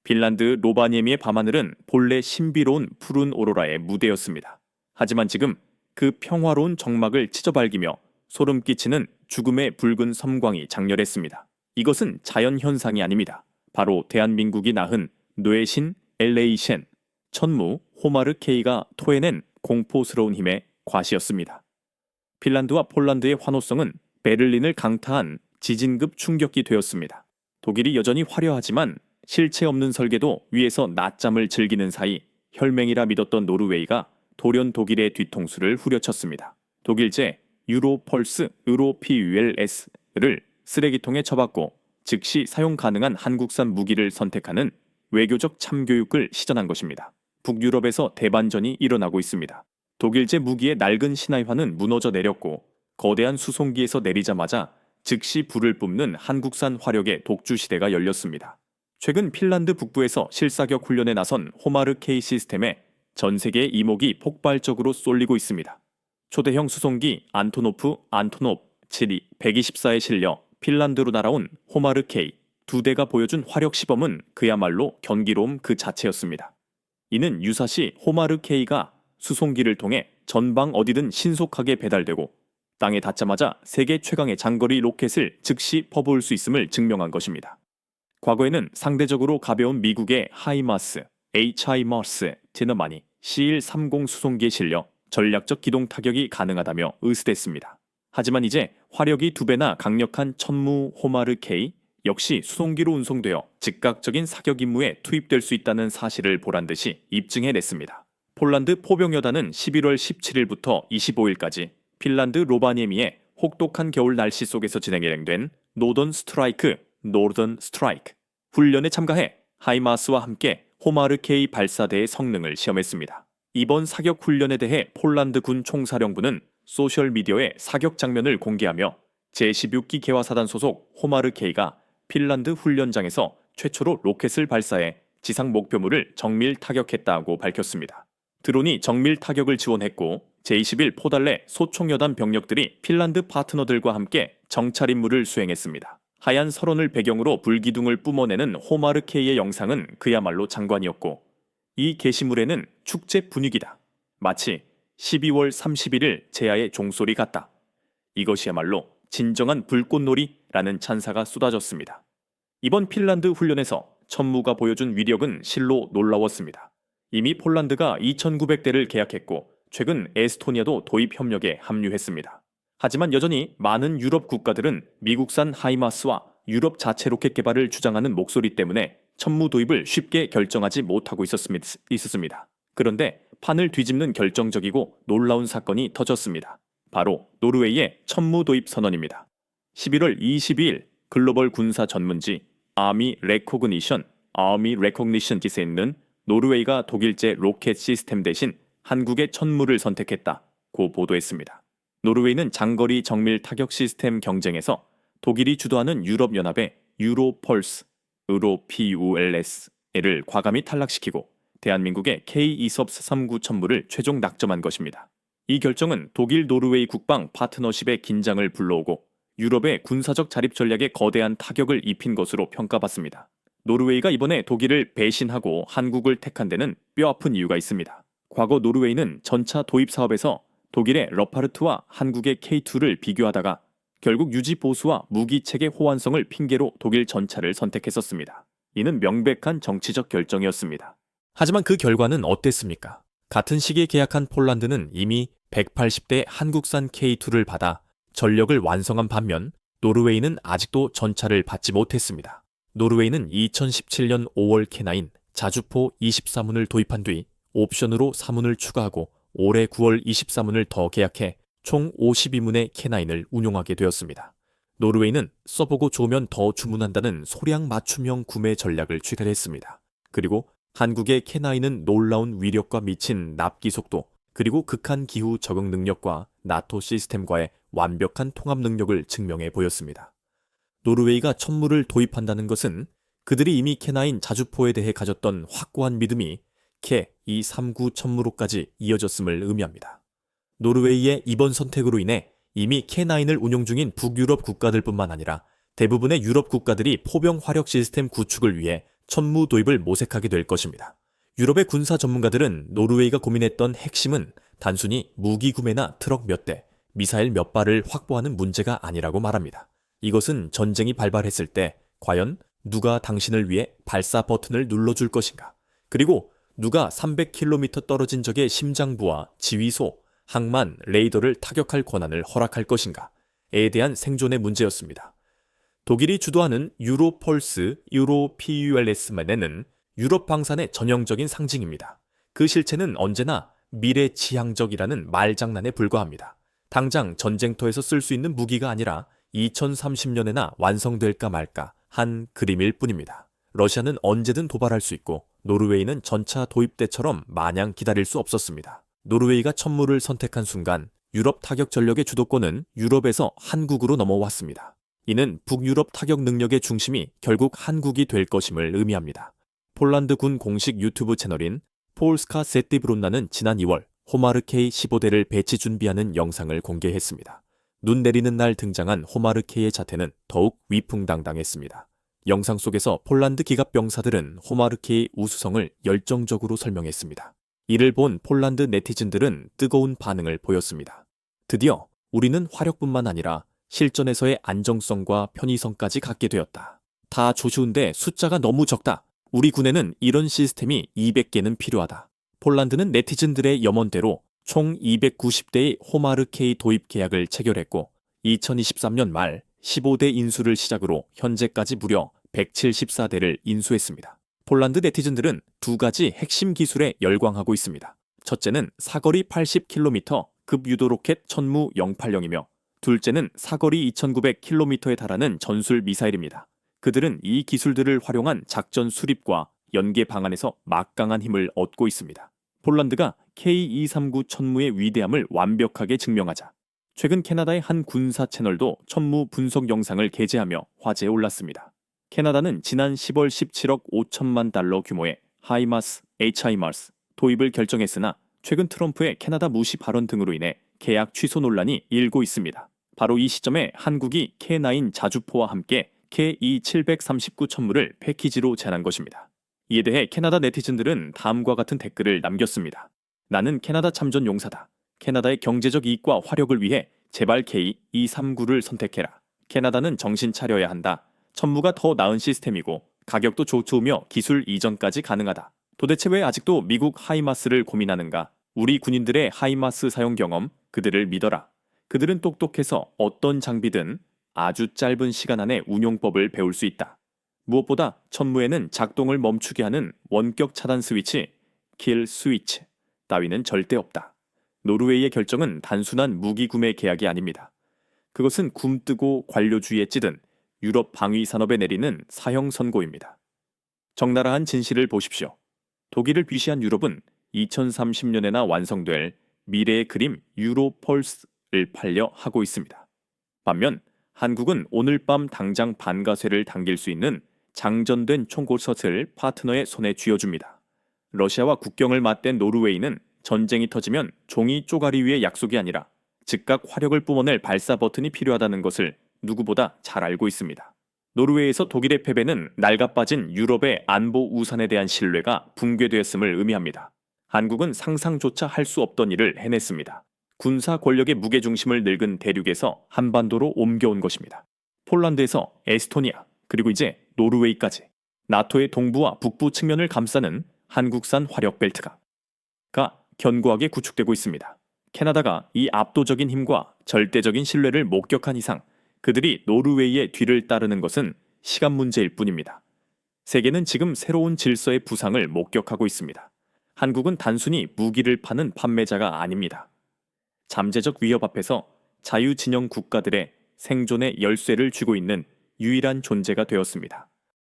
핀란드 로바니에미의 밤하늘은 본래 신비로운 푸른 오로라의 무대였습니다. 하지만 지금 그 평화로운 정막을 찢어발기며 소름 끼치는 죽음의 붉은 섬광이 장렬했습니다. 이것은 자연현상이 아닙니다. 바로 대한민국이 낳은 뇌신 엘레이셴, 천무 호마르 K가 토해낸 공포스러운 힘의 과시였습니다. 핀란드와 폴란드의 환호성은 베를린을 강타한 지진급 충격이 되었습니다. 독일이 여전히 화려하지만 실체 없는 설계도 위에서 낮잠을 즐기는 사이 혈맹이라 믿었던 노르웨이가 돌연 독일의 뒤통수를 후려쳤습니다. 독일제 유로펄스 으로피ULS를 쓰레기통에 쳐박고 즉시 사용 가능한 한국산 무기를 선택하는 외교적 참교육을 시전한 것입니다. 북유럽에서 대반전이 일어나고 있습니다. 독일제 무기의 낡은 신화화는 무너져 내렸고 거대한 수송기에서 내리자마자 즉시 불을 뿜는 한국산 화력의 독주 시대가 열렸습니다. 최근 핀란드 북부에서 실사격 훈련에 나선 호마르 K 시스템에 전 세계의 이목이 폭발적으로 쏠리고 있습니다. 초대형 수송기 안토노프 7이 124에 실려 핀란드로 날아온 호마르 K 2대가 보여준 화력 시범은 그야말로 경이로움 그 자체였습니다. 이는 유사시 호마르 K가 수송기를 통해 전방 어디든 신속하게 배달되고 땅에 닿자마자 세계 최강의 장거리 로켓을 즉시 퍼부을 수 있음을 증명한 것입니다. 과거에는 상대적으로 가벼운 미국의 하이마스, HIMARS 티너만이 C-130 수송기에 실려 전략적 기동 타격이 가능하다며 의스댔습니다. 하지만 이제 화력이 2배나 강력한 천무 호마르 K 역시 수송기로 운송되어 즉각적인 사격 임무에 투입될 수 있다는 사실을 보란듯이 입증해냈습니다. 폴란드 포병여단은 11월 17일부터 25일까지 핀란드 로바니에미의 혹독한 겨울 날씨 속에서 진행된 노던 스트라이크 훈련에 참가해 하이마스와 함께 호마르 K 발사대의 성능을 시험했습니다. 이번 사격 훈련에 대해 폴란드 군 총사령부는 소셜미디어에 사격 장면을 공개하며 제16기 개화사단 소속 호마르 K가 핀란드 훈련장에서 최초로 로켓을 발사해 지상 목표물을 정밀 타격했다고 밝혔습니다. 드론이 정밀 타격을 지원했고 제21 포달레 소총여단 병력들이 핀란드 파트너들과 함께 정찰 임무를 수행했습니다. 하얀 설원을 배경으로 불기둥을 뿜어내는 호마르 K의 영상은 그야말로 장관이었고 이 게시물에는 축제 분위기다. 마치 12월 31일 제야의 종소리 같다. 이것이야말로 진정한 불꽃놀이라는 찬사가 쏟아졌습니다. 이번 핀란드 훈련에서 천무가 보여준 위력은 실로 놀라웠습니다. 이미 폴란드가 2,900대를 계약했고 최근 에스토니아도 도입 협력에 합류했습니다. 하지만 여전히 많은 유럽 국가들은 미국산 하이마스와 유럽 자체 로켓 개발을 주장하는 목소리 때문에 천무 도입을 쉽게 결정하지 못하고 있었습니다. 그런데 판을 뒤집는 결정적이고 놀라운 사건이 터졌습니다. 바로 노르웨이의 천무 도입 선언입니다. 11월 22일 글로벌 군사 전문지 아미 레코그니션 기세에는 노르웨이가 독일제 로켓 시스템 대신 한국의 천무를 선택했다고 보도했습니다. 노르웨이는 장거리 정밀 타격 시스템 경쟁에서 독일이 주도하는 유럽연합의 유로펄스, 으로피ULS를 과감히 탈락시키고 대한민국의 K-이섭스 39 천무를 최종 낙점한 것입니다. 이 결정은 독일 노르웨이 국방 파트너십의 긴장을 불러오고 유럽의 군사적 자립 전략에 거대한 타격을 입힌 것으로 평가받습니다. 노르웨이가 이번에 독일을 배신하고 한국을 택한 데는 뼈아픈 이유가 있습니다. 과거 노르웨이는 전차 도입 사업에서 독일의 러파르트와 한국의 K2를 비교하다가 결국 유지 보수와 무기 체계 호환성을 핑계로 독일 전차를 선택했었습니다. 이는 명백한 정치적 결정이었습니다. 하지만 그 결과는 어땠습니까? 같은 시기에 계약한 폴란드는 이미 180대 한국산 K2를 받아 전력을 완성한 반면 노르웨이는 아직도 전차를 받지 못했습니다. 노르웨이는 2017년 5월 K9 자주포 24문을 도입한 뒤 옵션으로 4문을 추가하고 올해 9월 24문을 더 계약해 총 52문의 K9을 운용하게 되었습니다. 노르웨이는 써보고 좋으면 더 주문한다는 소량 맞춤형 구매 전략을 취득했습니다. 그리고 한국의 K9은 놀라운 위력과 미친 납기 속도, 그리고 극한 기후 적응 능력과 나토 시스템과의 완벽한 통합 능력을 증명해 보였습니다. 노르웨이가 천무를 도입한다는 것은 그들이 이미 K9 자주포에 대해 가졌던 확고한 믿음이 K-239 천무로까지 이어졌음을 의미합니다. 노르웨이의 이번 선택으로 인해 이미 K9을 운용 중인 북유럽 국가들뿐만 아니라 대부분의 유럽 국가들이 포병 화력 시스템 구축을 위해 천무 도입을 모색하게 될 것입니다. 유럽의 군사 전문가들은 노르웨이가 고민했던 핵심은 단순히 무기 구매나 트럭 몇 대, 미사일 몇 발을 확보하는 문제가 아니라고 말합니다. 이것은 전쟁이 발발했을 때 과연 누가 당신을 위해 발사 버튼을 눌러줄 것인가? 그리고 누가 300km 떨어진 적의 심장부와 지휘소, 항만, 레이더를 타격할 권한을 허락할 것인가에 대한 생존의 문제였습니다. 독일이 주도하는 유로펄스, 유로PULS만에는 유럽 방산의 전형적인 상징입니다. 그 실체는 언제나 미래지향적이라는 말장난에 불과합니다. 당장 전쟁터에서 쓸 수 있는 무기가 아니라 2030년에나 완성될까 말까 한 그림일 뿐입니다. 러시아는 언제든 도발할 수 있고 노르웨이는 전차 도입 때처럼 마냥 기다릴 수 없었습니다. 노르웨이가 천무를 선택한 순간 유럽 타격 전력의 주도권은 유럽에서 한국으로 넘어왔습니다. 이는 북유럽 타격 능력의 중심이 결국 한국이 될 것임을 의미합니다. 폴란드 군 공식 유튜브 채널인 폴스카 세티브론나는 지난 2월 호마르 K-15대를 배치 준비하는 영상을 공개했습니다. 눈 내리는 날 등장한 호마르 K의 자태는 더욱 위풍당당했습니다. 영상 속에서 폴란드 기갑병사들은 호마르 K 우수성을 열정적으로 설명했습니다. 이를 본 폴란드 네티즌들은 뜨거운 반응을 보였습니다. 드디어 우리는 화력뿐만 아니라 실전에서의 안정성과 편의성까지 갖게 되었다. 다 조쉬운데 숫자가 너무 적다. 우리 군에는 이런 시스템이 200개는 필요하다. 폴란드는 네티즌들의 염원대로 총 290대의 호마르 K 도입 계약을 체결했고 2023년 말 15대 인수를 시작으로 현재까지 무려 174대를 인수했습니다. 폴란드 네티즌들은 두 가지 핵심 기술에 열광하고 있습니다. 첫째는 사거리 80km 급유도 로켓 천무 080이며 둘째는 사거리 2900km에 달하는 전술 미사일입니다. 그들은 이 기술들을 활용한 작전 수립과 연계 방안에서 막강한 힘을 얻고 있습니다. 폴란드가 K239 천무의 위대함을 완벽하게 증명하자 최근 캐나다의 한 군사 채널도 천무 분석 영상을 게재하며 화제에 올랐습니다. 캐나다는 지난 10월 17억 5천만 달러 규모의 HIMARS 도입을 결정했으나 최근 트럼프의 캐나다 무시 발언 등으로 인해 계약 취소 논란이 일고 있습니다. 바로 이 시점에 한국이 K9 자주포와 함께 K2 739 천무를 패키지로 제안한 것입니다. 이에 대해 캐나다 네티즌들은 다음과 같은 댓글을 남겼습니다. 나는 캐나다 참전 용사다. 캐나다의 경제적 이익과 화력을 위해 제발 K239를 선택해라. 캐나다는 정신 차려야 한다. 천무가 더 나은 시스템이고 가격도 좋으며 기술 이전까지 가능하다. 도대체 왜 아직도 미국 하이마스를 고민하는가? 우리 군인들의 하이마스 사용 경험, 그들을 믿어라. 그들은 똑똑해서 어떤 장비든 아주 짧은 시간 안에 운용법을 배울 수 있다. 무엇보다 천무에는 작동을 멈추게 하는 원격 차단 스위치, 킬 스위치 따위는 절대 없다. 노르웨이의 결정은 단순한 무기 구매 계약이 아닙니다. 그것은 굼뜨고 관료주의에 찌든 유럽 방위 산업에 내리는 사형 선고입니다. 적나라한 진실을 보십시오. 독일을 비시한 유럽은 2030년에나 완성될 미래의 그림 유로펄스를 팔려 하고 있습니다. 반면 한국은 오늘 밤 당장 반가쇠를 당길 수 있는 장전된 총고섯을 파트너의 손에 쥐어줍니다. 러시아와 국경을 맞댄 노르웨이는 전쟁이 터지면 종이 쪼가리 위의 약속이 아니라 즉각 화력을 뿜어낼 발사 버튼이 필요하다는 것을 누구보다 잘 알고 있습니다. 노르웨이에서 독일의 패배는 낡아빠진 유럽의 안보 우산에 대한 신뢰가 붕괴되었음을 의미합니다. 한국은 상상조차 할 수 없던 일을 해냈습니다. 군사 권력의 무게중심을 늙은 대륙에서 한반도로 옮겨온 것입니다. 폴란드에서 에스토니아, 그리고 이제 노르웨이까지 나토의 동부와 북부 측면을 감싸는 한국산 화력 벨트가 견고하게 구축되고 있습니다. 캐나다가 이 압도적인 힘과 절대적인 신뢰를 목격한 이상 그들이 노르웨이의 뒤를 따르는 것은 시간 문제일 뿐입니다. 세계는 지금 새로운 질서의 부상을 목격하고 있습니다. 한국은 단순히 무기를 파는 판매자가 아닙니다. 잠재적 위협 앞에서 자유진영 국가들의 생존의 열쇠를 쥐고 있는 유일한 존재가 되었습니다.